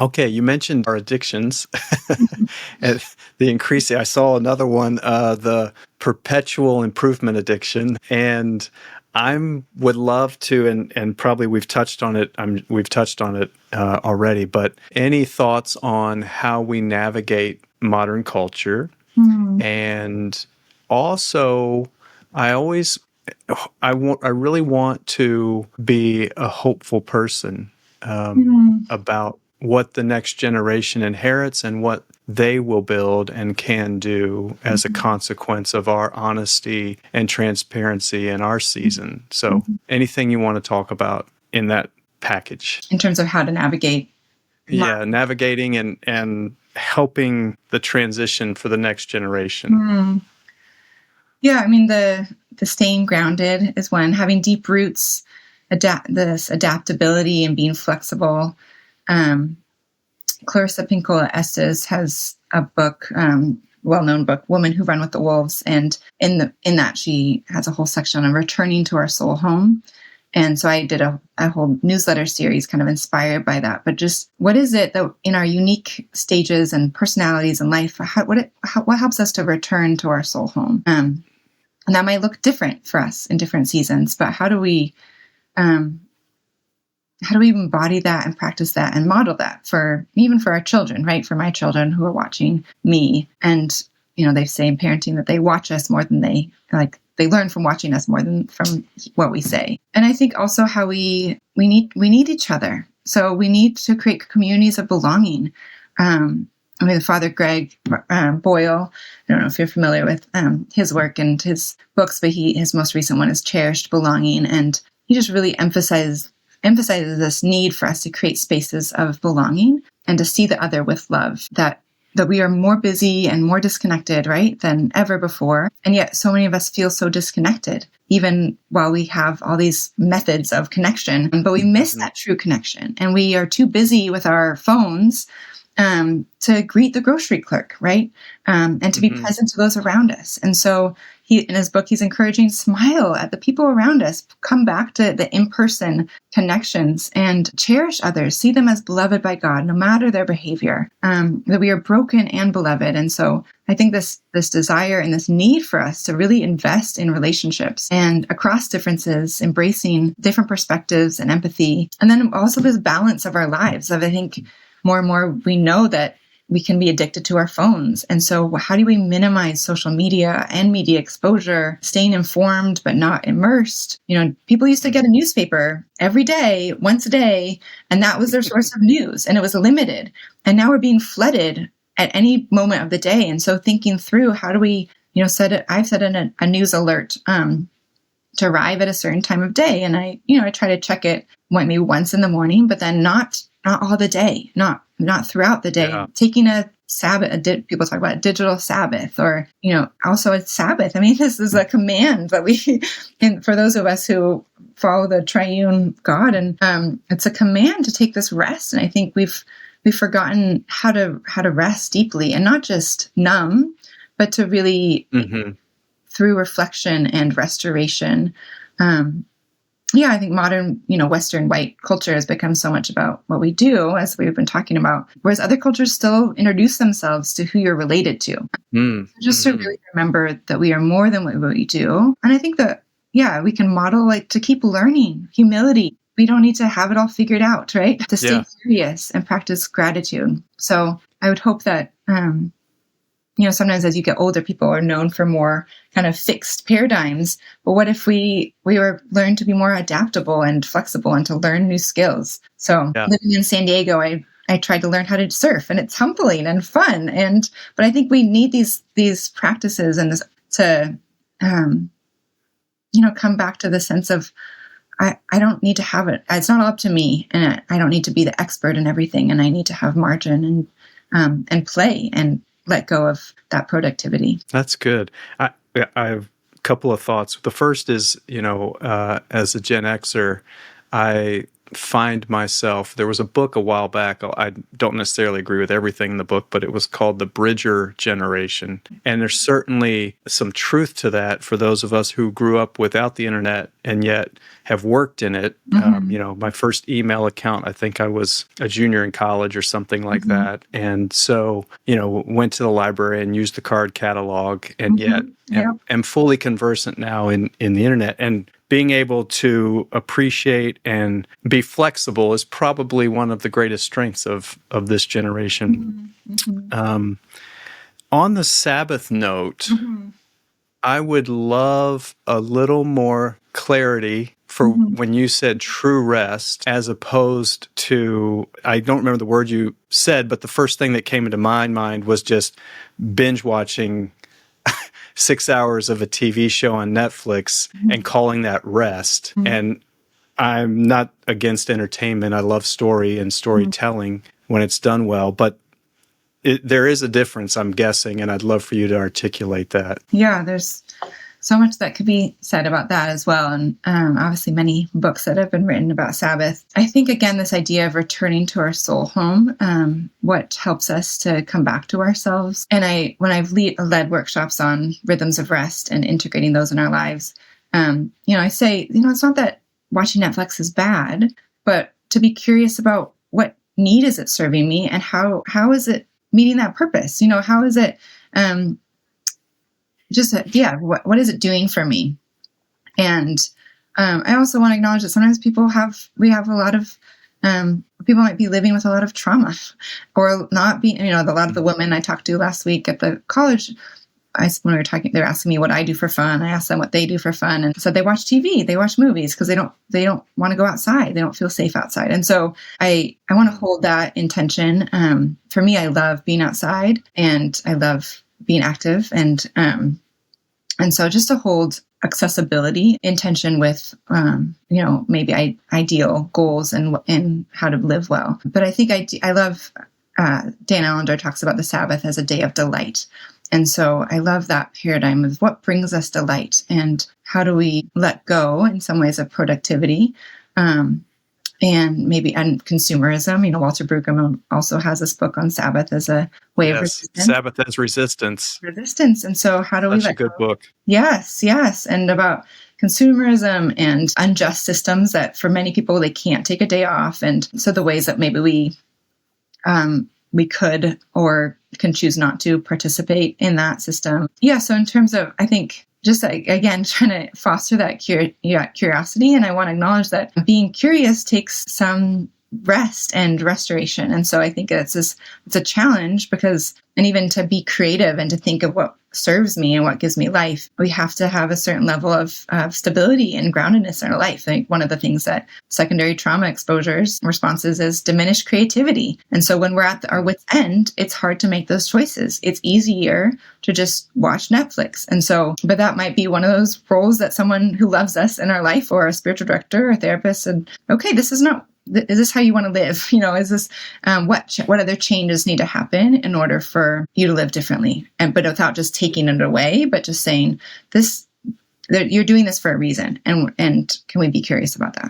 Okay, you mentioned our addictions. And the increasing, I saw another one, the perpetual improvement addiction. And would love to, and probably we've touched on it. We've touched on it already. But any thoughts on how we navigate modern culture? And also, I always, I really want to be a hopeful person about what the next generation inherits and what they will build and can do as a consequence of our honesty and transparency in our season. So anything you want to talk about in that package? In terms of how to navigate? Yeah, navigating and helping the transition for the next generation. Yeah, I mean, the staying grounded is one. Having deep roots, this adaptability and being flexible. Clarissa Pinkola Estes has a book, well-known book, Women Who Run with the Wolves. And in that, she has a whole section on returning to our soul home. And so I did a whole newsletter series kind of inspired by that. But just what is it that in our unique stages and personalities in life, what helps us to return to our soul home? And that might look different for us in different seasons, but how do we embody that and practice that and model that even for our children, right? For my children who are watching me. And, they say in parenting that they watch us more than they learn from watching us more than from what we say. And I think also how we need each other. So we need to create communities of belonging. The Father Greg Boyle, I don't know if you're familiar with his work and his books, but his most recent one is Cherished Belonging. And he just really emphasizes this need for us to create spaces of belonging and to see the other with love, that we are more busy and more disconnected, right, than ever before. And yet so many of us feel so disconnected, even while we have all these methods of connection, but we miss that true connection. And we are too busy with our phones to greet the grocery clerk, right? And to be present to those around us. And so in his book, he's encouraging smile at the people around us, come back to the in-person connections and cherish others, see them as beloved by God, no matter their behavior, that we are broken and beloved. And so I think this desire and this need for us to really invest in relationships and across differences, embracing different perspectives and empathy. And then also this balance of our lives of, I think, more and more we know that we can be addicted to our phones. And so how do we minimize social media and media exposure, staying informed but not immersed? People used to get a newspaper every day, once a day, and that was their source of news, and it was limited. And now we're being flooded at any moment of the day. And so thinking through, how do we, I've set in a news alert to arrive at a certain time of day. And I try to check it maybe once in the morning, but then not all the day, not throughout the day. Yeah. Taking a Sabbath, people talk about a digital Sabbath, or, also a Sabbath. I mean, this is a command that and for those of us who follow the triune God, and it's a command to take this rest. And I think we've forgotten how to rest deeply and not just numb, but to really through reflection and restoration. I think modern, Western white culture has become so much about what we do, as we've been talking about, whereas other cultures still introduce themselves to who you're related to. Just to really remember that we are more than what we do. And I think that, we can model to keep learning, humility. We don't need to have it all figured out, right? To stay curious and practice gratitude. So I would hope that, sometimes as you get older, people are known for more kind of fixed paradigms. But what if we learn to be more adaptable and flexible and to learn new skills? So living in San Diego, I tried to learn how to surf, and it's humbling and fun. But I think we need these practices and this to, come back to the sense of, I don't need to have it. It's not all up to me, and I don't need to be the expert in everything. And I need to have margin and play and let go of that productivity. That's good. I have a couple of thoughts. The first is, as a Gen Xer, I find myself. There was a book a while back. I don't necessarily agree with everything in the book, but it was called The Bridger Generation. And there's certainly some truth to that for those of us who grew up without the internet and yet have worked in it. My first email account, I think I was a junior in college or something like that. And so, went to the library and used the card catalog, and yet am fully conversant now in the internet. And being able to appreciate and be flexible is probably one of the greatest strengths of this generation. On the Sabbath note, I would love a little more clarity for when you said true rest, as opposed to, I don't remember the word you said, but the first thing that came into my mind was just binge watching 6 hours of a TV show on Netflix and calling that rest. And I'm not against entertainment. I love story and storytelling when it's done well, but there is a difference, I'm guessing, and I'd love for you to articulate that. Yeah, there's so much that could be said about that as well. And obviously many books that have been written about Sabbath. I think, again, this idea of returning to our soul home, what helps us to come back to ourselves. And when I've led workshops on rhythms of rest and integrating those in our lives, I say, it's not that watching Netflix is bad, but to be curious about what need is it serving me and how is it meeting that purpose? How is it what is it doing for me? And I also want to acknowledge that sometimes we have a lot of people might be living with a lot of trauma, or not being. A lot of the women I talked to last week at the college, when we were talking, they were asking me what I do for fun. I asked them what they do for fun, and said they watch TV, they watch movies because they don't want to go outside. They don't feel safe outside. And so I want to hold that intention. For me, I love being outside and I love being active, and so just to hold accessibility intention with maybe ideal goals and how to live well. But I think I love Dan Allender talks about the Sabbath as a day of delight. And so I love that paradigm of what brings us delight and how do we let go in some ways of productivity and consumerism. Walter Brueggemann also has this book on Sabbath as a way of resistance. Sabbath as resistance. And so how do we let go? Such a good book. Yes. And about consumerism and unjust systems that for many people, they can't take a day off. And so the ways that maybe we could or can choose not to participate in that system. Yeah. So in terms of, I think, just again, trying to foster that curiosity. And I want to acknowledge that being curious takes some rest and restoration. And so I think it's a challenge and even to be creative and to think of what serves me and what gives me life, we have to have a certain level of stability and groundedness in our life. I think one of the things that secondary trauma exposures responses is diminished creativity. And so when we're at our wit's end, it's hard to make those choices. It's easier to just watch Netflix. And so, but that might be one of those roles that someone who loves us in our life, or a spiritual director or therapist, and okay, is this how you want to live? Is this what other changes need to happen in order for you to live differently? But without just taking it away, but just saying that you're doing this for a reason. And can we be curious about that?